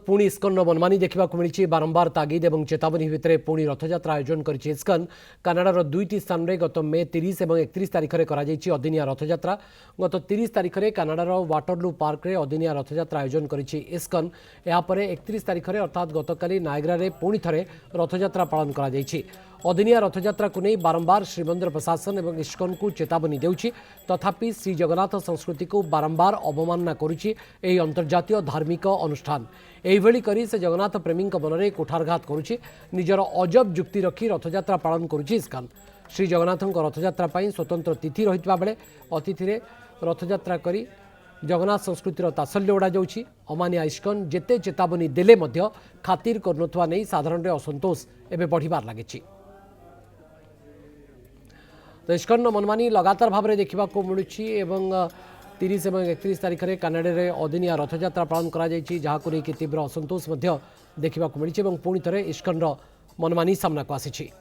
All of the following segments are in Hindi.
पुणी इस्कन मनमानी देखा मिली बारंबार तागिद और चेतावनी भितर पुणी रथयात्रा आयोजन कर इस्कन कानाडार दुईटी स्थान में गत मे 30 और 31 तारिख में अदिनिया रथयात्रा गत 30 तारिख में कानाडार वाटरलू पार्क में अदिनिया रथयात्रा आयोजन कर इस्कन यापर 31 तारिख में अर्थात गतकाली नायग्रा पुणी थे रथयात्रा पालन कर अदिनिया रथयात्रा को नहीं बारंबार श्रीमंदिर प्रशासन और इस्कन को चेतावनी देउछि तथापि श्री जगन्नाथ संस्कृति को बारंबार अवमानना करुछि एही अंतर्जातीय धार्मिक अनुष्ठान एहिभଳି करी से जगन्नाथ प्रेमी मन में कुठारघात करुछि निजर अजब जुक्ति रखी रथयात्रा पालन करुछि इस्कन श्री जगन्नाथ रथयात्रा पर स्वतंत्र तिथि रहितबा बेले अतिथि रथयात्रा करी जगन्नाथ संस्कृतिर तात्सल्य उड़ा जाउछि अमानिया इस्कन जेते चेतावनी देले मध्य खातिर करनथवा नहीं साधारण असंतोष एवं बढ़िबार लागिछि। तो इस्कन मनमानी लगातार भाव में देखा मिलूँ 30 और 31 तारिख में कानाडा रे अदिनिया रथयात्रा पालन कर तीव्र असंतोष देखा मिली और पुणी थे इस्कन मनमानी सामना को आसी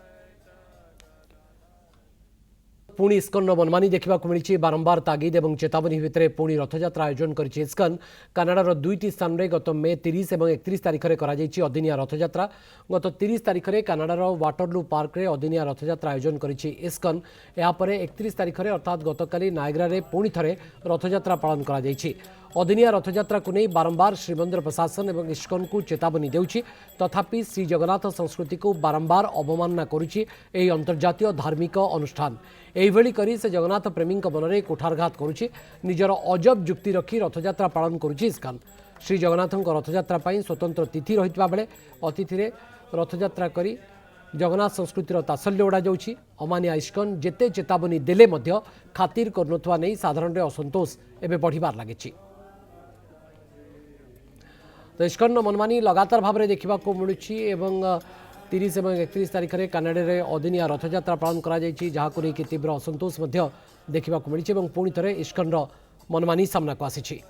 पुणी इस्कन मनमानी देखा मिली बारंबार तागिद और चेतावनी भितर पुणी रथयात्रा आयोजन कर इस्कन कानाडार दुईटी स्थान में गत मे 30 और 31 तारिख में अदिनिया रथयात्रा गत 30 तारिख में कानाडार वाटरलू पार्क में अदिनिया रथयात्रा आयोजन कर इस्कन यापर 31 तारिख में अर्थात गतकाली नायग्रा पुणी थे रथयात्रा पालन कर अदिनिया रथयात्रा को नहीं बारंबार श्रीमंदिर प्रशासन और इस्कन को चेतावनी देउछि तथापि श्री जगन्नाथ संस्कृति को बारंबार अवमानना करुछि एही अंतर्जातीय धार्मिक अनुष्ठान एहिभଳି करी से जगन्नाथ प्रेमी मन में कुठारघात करुछि निजर अजब जुक्ति रखी रथयात्रा पालन करुछि इस्कन श्री जगन्नाथ रथयात्रा पर स्वतंत्र तिथि रहितबा बेले अतिथि रथयात्रा करी जगन्नाथ संस्कृतिर तात्सल्य उड़ा जाउछि अमानिया इस्कन जेते चेतावनी देले मध्य खातिर करनथवा नहीं साधारण असंतोष एवं बढ़िबार लागिछि। तो इस्कन मनमानी लगातार भाव में देखा मिलूँ 30 और 31 तारिख में कानाडा रे अदिनिया रथयात्रा पालन कर तीव्र असंतोष देखा मिली और पुणी थे इस्कन मनमानी सामना को आसी।